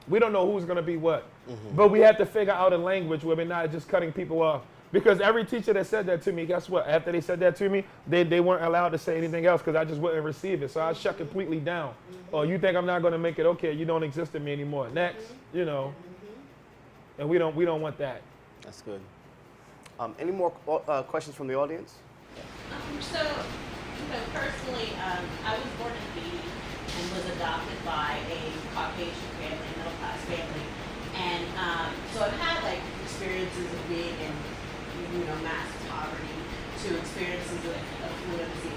we don't know who's gonna be what. But we have to figure out a language where we're not just cutting people off Because every teacher that said that to me, guess what? After they said that to me, they weren't allowed to say anything else because I just wouldn't receive it. So I shut completely down. Oh, you think I'm not going to make it? Okay, you don't exist in me anymore. Next, you know. And we don't want that. That's good. Any more questions from the audience? Personally, I was born in Haiti and was adopted by a Caucasian family, middle class family, and so I've had like experiences of being in, mass poverty to experiences of affluency.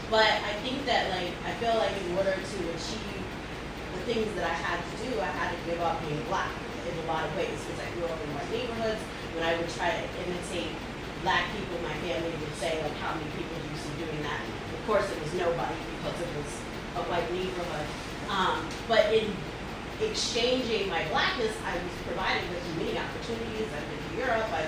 But I think that I feel like in order to achieve the things that I had to do, I had to give up being black in a lot of ways because I grew up in white neighborhoods. When I would try to imitate black people, my family would say, how many people do you see doing that? Of course, it was nobody because it was a white neighborhood. But in exchanging my blackness, I was provided with many opportunities. I've been to Europe, I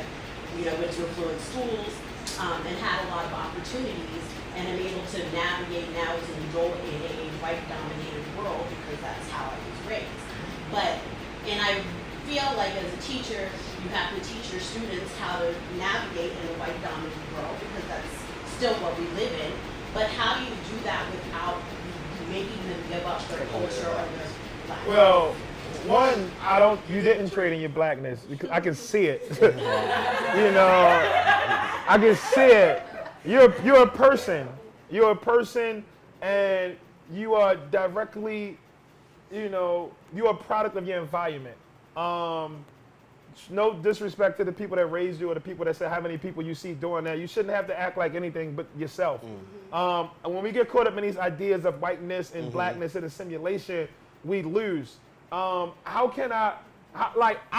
went to affluent schools, and had a lot of opportunities, and I'm able to navigate now as an adult in a white-dominated world because that's how I was raised. And I feel like as a teacher, you have to teach your students how to navigate in a white-dominated world because that's still what we live in. But how do you do that without making them give up their culture or their blackness? Well, one, you didn't trade in your blackness. I can see it. I can see it. You're a person. You're a person, and you are directly, you're a product of your environment. No disrespect to the people that raised you or the people that say how many people you see doing that. You shouldn't have to act like anything but yourself. When we get caught up in these ideas of whiteness and blackness in a simulation, we lose. I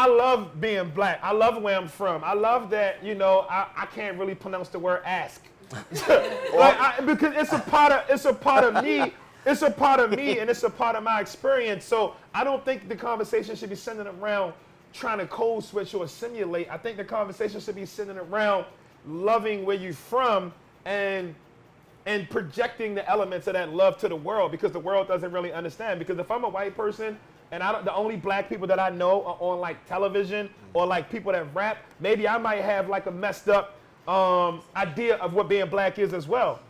love being black. I love where I'm from. I love that, I can't really pronounce the word ask. Because it's a part of me. It's a part of me and it's a part of my experience. So I don't think the conversation should be centered around trying to code switch or simulate. I think the conversation should be centered around loving where you're from and projecting the elements of that love to the world because the world doesn't really understand. Because if I'm a white person and the only black people that I know are on television or people that rap, maybe I might have a messed up idea of what being black is as well.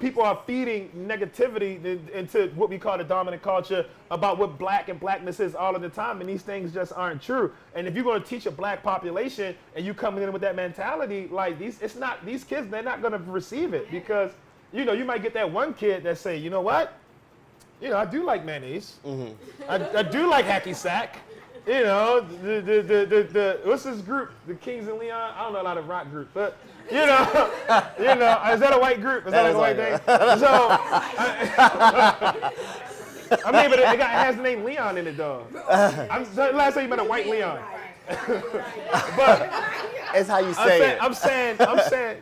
People are feeding negativity into what we call the dominant culture about what black and blackness is all of the time, and these things just aren't true. And if you're going to teach a black population and you coming in with that mentality, these kids, they're not going to receive it because, you might get that one kid that say, you know what? I do like mayonnaise. I do like hacky sack. What's this group? The Kings and Leon? I don't know a lot of rock groups, but is that a white group? Is that a white thing? So, but it has the name Leon in it, though. Last time you met a white Leon. But it's how you say it. I'm saying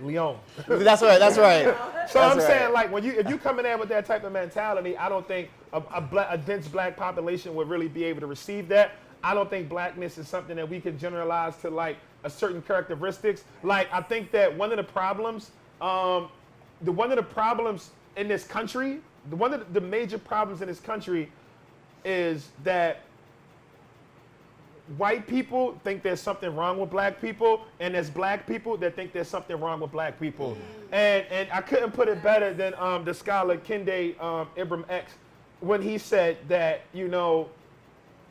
Leon. That's right. So I'm saying if you come in there with that type of mentality, I don't think a dense black population would really be able to receive that. I don't think blackness is something that we can generalize to a certain characteristics. I think that one of the problems in this country, one of the major problems in this country is that white people think there's something wrong with black people, and there's black people that think there's something wrong with black people. And I couldn't put it better than the scholar Kende Ibram X when he said that,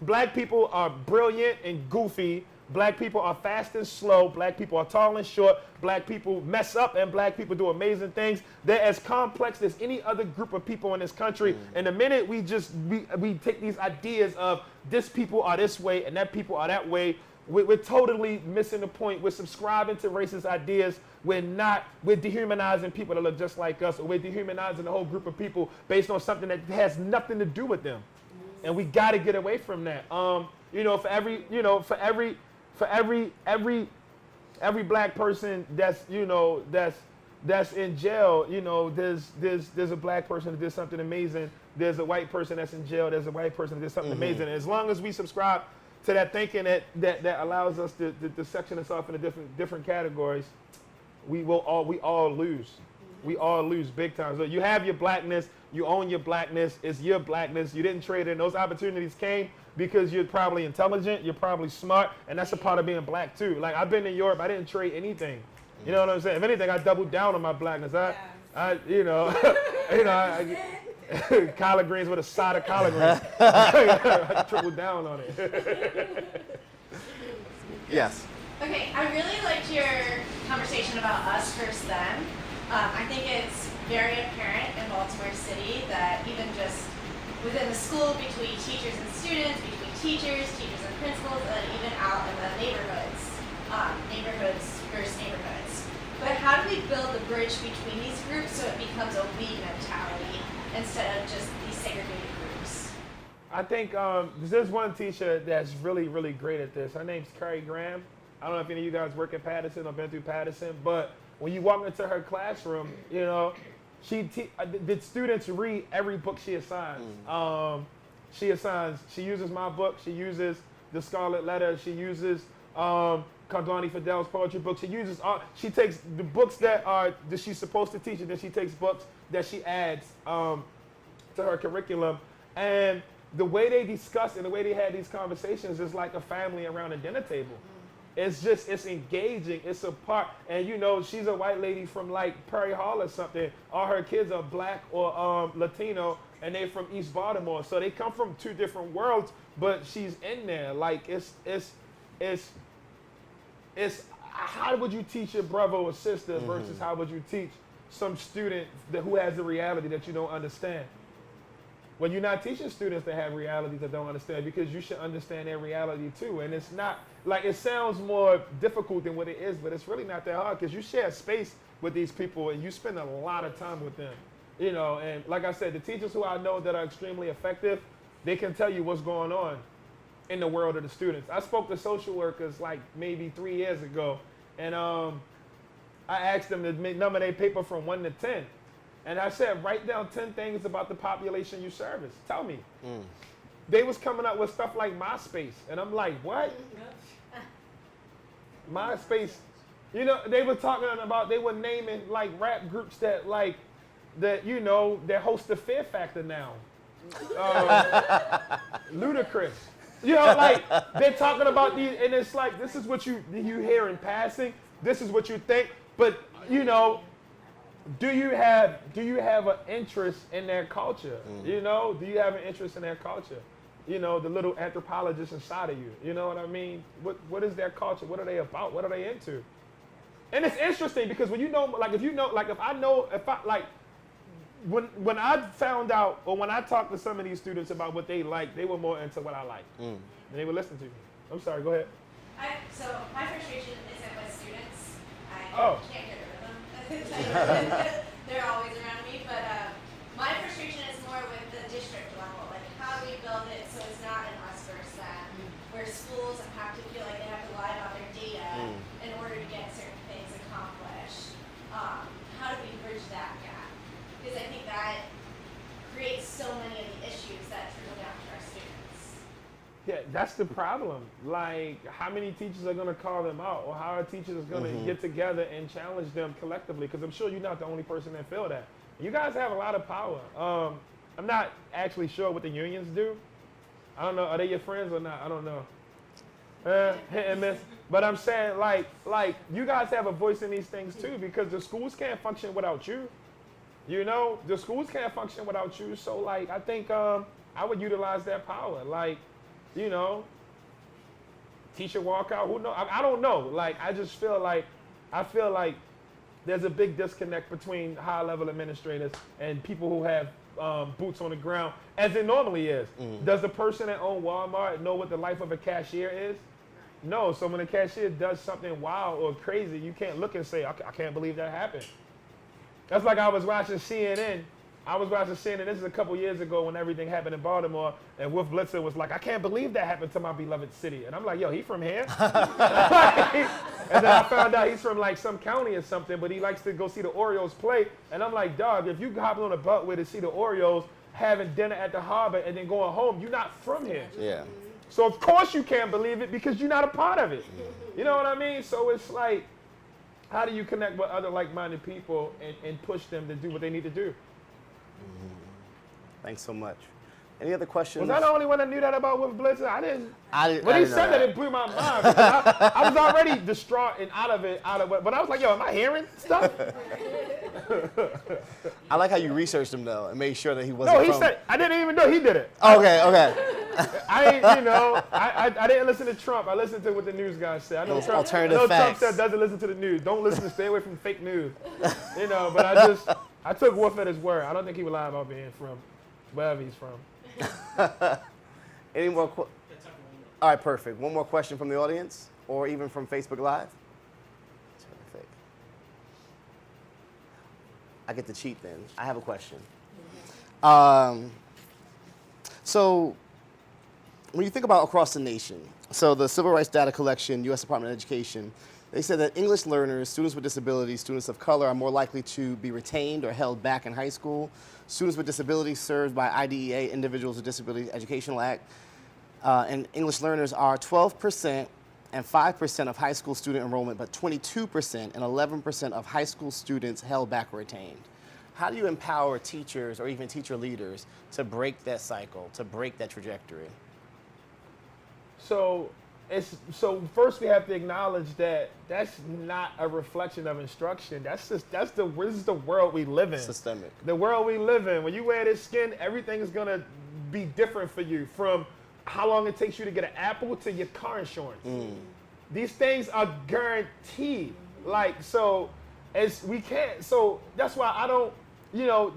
black people are brilliant and goofy. Black people are fast and slow. Black people are tall and short. Black people mess up and black people do amazing things. They're as complex as any other group of people in this country. And the minute we take these ideas of this people are this way and that people are that way, we're totally missing the point. We're subscribing to racist ideas. We're dehumanizing people that look just like us, or we're dehumanizing the whole group of people based on something that has nothing to do with them. And we got to get away from that. For every black person that's in jail, there's a black person that did something amazing. There's a white person that's in jail. There's a white person that did something amazing. And as long as we subscribe to that thinking that allows us to section us off into different categories, we all lose. We all lose big time. So you have your blackness, you own your blackness, it's your blackness, you didn't trade in. Those opportunities came, because you're probably intelligent, you're probably smart, and that's a part of being black too. Like I've been in Europe, I didn't trade anything. You know what I'm saying? If anything, I doubled down on my blackness. I collard greens with a side of collard greens. I tripled down on it. Yes. Okay, I really liked your conversation about us versus them. I think it's very apparent in Baltimore City that even just within the school, between teachers and students, between teachers and principals, and even out in the neighborhoods, neighborhoods versus neighborhoods. But how do we build the bridge between these groups so it becomes a we mentality instead of just these segregated groups? I think there's one teacher that's really, really great at this. Her name's Carrie Graham. I don't know if any of you guys work at Patterson or been through Patterson, but when you walk into her classroom, you know, the students read every book she assigns. She uses my book, she uses The Scarlet Letter, she uses Cardani Fidel's poetry book. She takes the books that she's supposed to teach, and then she takes books that she adds to her curriculum. And the way they discuss and the way they had these conversations is like a family around a dinner table. It's engaging, it's a part. And you know, she's a white lady from like Perry Hall or something. All her kids are black or Latino, and they're from East Baltimore. So they come from two different worlds, but she's in there. Like it's how would you teach your brother or sister versus how would you teach some student who has the reality that you don't understand? Well, you're not teaching students that have realities that don't understand, because you should understand their reality too. And it's not, like, it sounds more difficult than what it is, but it's really not that hard, because you share space with these people and you spend a lot of time with them. You know, and like I said, the teachers who I know that are extremely effective, they can tell you what's going on in the world of the students. I spoke to social workers like maybe 3 years ago, and I asked them to number their paper from 1 to 10. And I said, write down 10 things about the population you service. Tell me. They was coming up with stuff like MySpace. And I'm like, what? MySpace. You know, they were talking about, they were naming like rap groups that you know, that host the Fear Factor now. Ludacris. You know, like, they're talking about these, and it's like, this is what you hear in passing. This is what you think. But, you know, do you have an interest in their culture? You know, do you have an interest in their culture? You know, the little anthropologist inside of you. You know what I mean? What is their culture? What are they about? What are they into? And it's interesting because when you know, like, when I found out, or when I talked to some of these students about what they like, they were more into what I like. And they would listen to me. I'm sorry, go ahead. So my frustration isn't with students. I can't get rid of them. They're always around me, but my frustration is more with the district level. Like, how do we build it so it's not an us versus them, where schools have to feel like they have to lie about their data in order to get certain things accomplished. How do we bridge that gap? Because I think that creates so many of the issues that trickle down to our students. Yeah, that's the problem. Like, how many teachers are going to call them out, or how are teachers going to get together and challenge them collectively? Because I'm sure you're not the only person that feel that. You guys have a lot of power. I'm not actually sure what the unions do. I don't know. Are they your friends or not? I don't know. Hit and miss. But I'm saying, like you guys have a voice in these things too, because the schools can't function without you. You know, the schools can't function without you. So, like, I think I would utilize that power. Like, you know, teacher walkout, who knows? I don't know. Like, I feel like there's a big disconnect between high level administrators and people who have boots on the ground, as it normally is. Does the person that owns Walmart know what the life of a cashier is? No. So when a cashier does something wild or crazy, you can't look and say, I can't believe that happened. That's like I was watching CNN. This is a couple years ago when everything happened in Baltimore, and Wolf Blitzer was like, I can't believe that happened to my beloved city. And I'm like, yo, he from here? And then I found out he's from like some county or something, but he likes to go see the Orioles play. And I'm like, dog, if you hopping on a beltway to see the Orioles, having dinner at the harbor, and then going home, you're not from here. Yeah. So of course you can't believe it because you're not a part of it. You know what I mean? So it's like, how do you connect with other like-minded people and push them to do what they need to do? Thanks so much. Any other questions? Was I the only one that knew that about Wolf Blitzer? I didn't. I When he didn't know said that, it blew my mind. Because I was already distraught and out of it. But I was like, yo, am I hearing stuff? I like how you researched him though and made sure that he wasn't. No, he from... said, I didn't even know he did it. Okay. I ain't, I didn't listen to Trump. I listened to what the news guys said. I know Trump, Alternative facts. Trump said doesn't listen to the news. Don't listen. Stay away from fake news. But I took Wolf at his word. I don't think he would lie about being from wherever he's from. Any more? All right, perfect. One more question from the audience, or even from Facebook Live. Terrific. I get to cheat then. I have a question. So, when you think about across the nation, so the Civil Rights Data Collection, U.S. Department of Education, they said that English learners, students with disabilities, students of color are more likely to be retained or held back in high school. Students with disabilities served by IDEA, Individuals with Disabilities Educational Act, and English learners are 12% and 5% of high school student enrollment, but 22% and 11% of high school students held back or retained. How do you empower teachers or even teacher leaders to break that cycle, to break that trajectory? So first we have to acknowledge that that's not a reflection of instruction. This is the world we live in. Systemic. The world we live in. When you wear this skin, everything is gonna be different for you, from how long it takes you to get an apple to your car insurance. These things are guaranteed. So that's why I don't,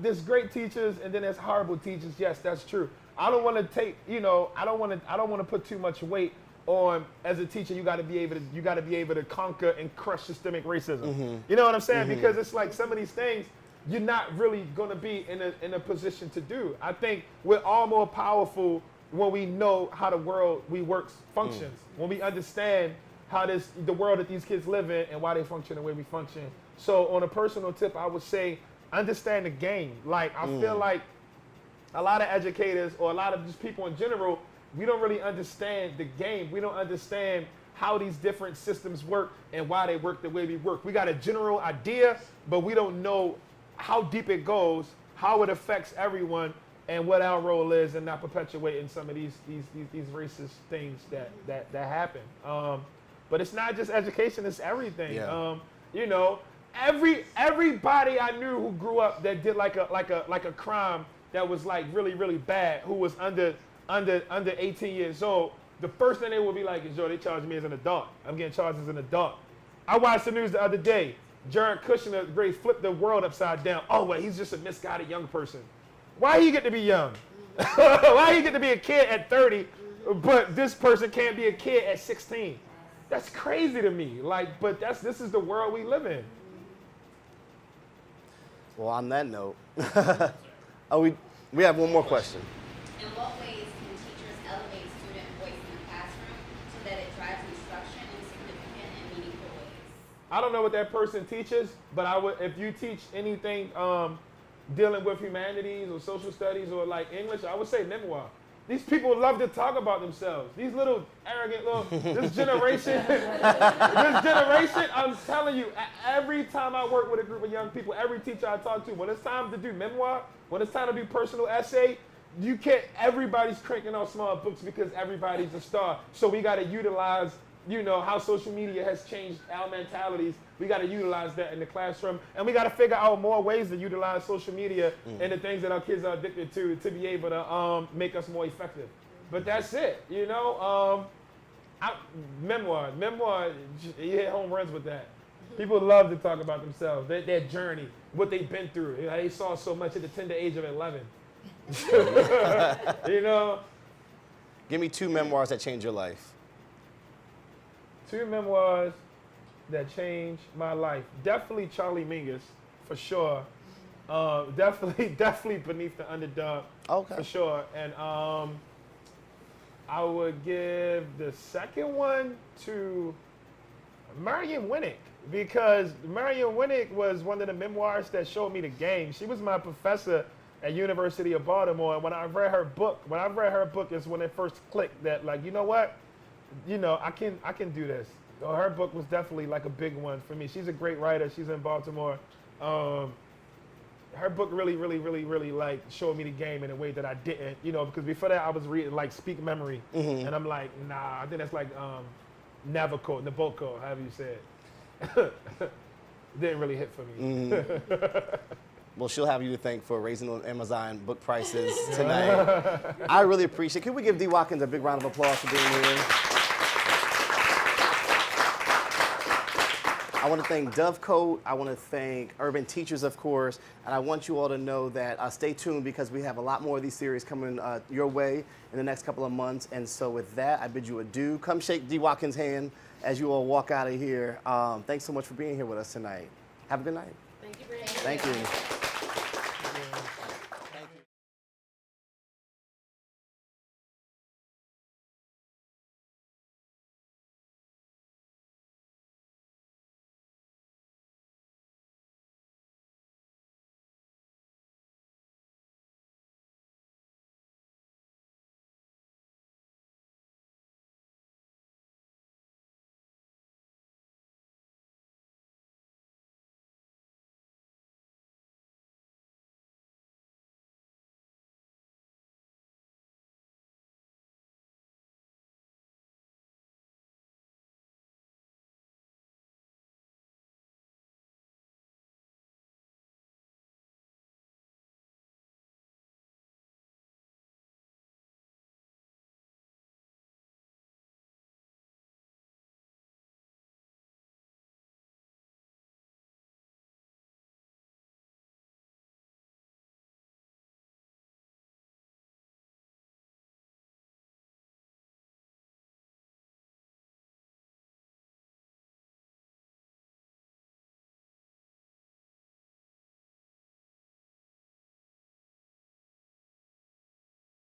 there's great teachers and then there's horrible teachers. Yes, that's true. I don't want to take, I don't want to put too much weight on, as a teacher, you got to be able to conquer and crush systemic racism. You know what I'm saying? Because it's like some of these things you're not really going to be in a position to do. I think we're all more powerful when we know how the world we work functions. When we understand how the world that these kids live in and why they function the way we function. So on a personal tip, I would say understand the game. Like I feel like a lot of educators or a lot of just people in general, we don't really understand the game. We don't understand how these different systems work and why they work the way we work. We got a general idea, but we don't know how deep it goes, how it affects everyone, and what our role is in not perpetuating some of these racist things that happen. But it's not just education; it's everything. Yeah. Everybody I knew who grew up that did like a crime that was like really, really bad, who was under 18 years old, the first thing they would be like is, yo, they charged me as an adult. I'm getting charged as an adult. I watched the news the other day. Jared Kushner flipped the world upside down. Oh, well, he's just a misguided young person. Why he get to be young? Why he get to be a kid at 30, but this person can't be a kid at 16? That's crazy to me. But this is the world we live in. Well, on that note, we have one more question. In what ways can teachers elevate student voice in the classroom so that it drives instruction in significant and meaningful ways? I don't know what that person teaches, but if you teach anything dealing with humanities or social studies or like English, I would say memoir. These people love to talk about themselves. These little arrogant this generation, I'm telling you, every time I work with a group of young people, every teacher I talk to, when it's time to do memoir, when it's time to do personal essay, everybody's cranking out small books because everybody's a star. So we got to utilize, how social media has changed our mentalities. We got to utilize that in the classroom. And we got to figure out more ways to utilize social media and the things that our kids are addicted to be able to make us more effective. But that's it, memoir, you hit home runs with that. People love to talk about themselves, their journey, what they've been through. They saw so much at the tender age of 11. Give me 2 memoirs that changed your life. 2 memoirs that changed my life. Definitely Charlie Mingus, for sure. Definitely Beneath the Underdog, for sure. And I would give the second one to Marion Winnick, because Marion Winnick was one of the memoirs that showed me the game. She was my professor at University of Baltimore, and when I read her book is when it first clicked that, like, you know what? I can do this. Her book was definitely like a big one for me. She's a great writer. She's in Baltimore. her book really like showed me the game in a way that I didn't, you know, because before that I was reading like Speak Memory, and I'm like, nah, I think that's like Nabokov, however you say it. Didn't really hit for me. Well, she'll have you to thank for raising on Amazon book prices tonight. I really appreciate it. Can we give Dee Watkins a big round of applause for being here? I want to thank Dovecoat. I want to thank Urban Teachers, of course. And I want you all to know that stay tuned because we have a lot more of these series coming your way in the next couple of months. And so with that, I bid you adieu. Come shake Dee Watkins' hand as you all walk out of here. Thanks so much for being here with us tonight. Have a good night. Thank you, Brandon. Thank you.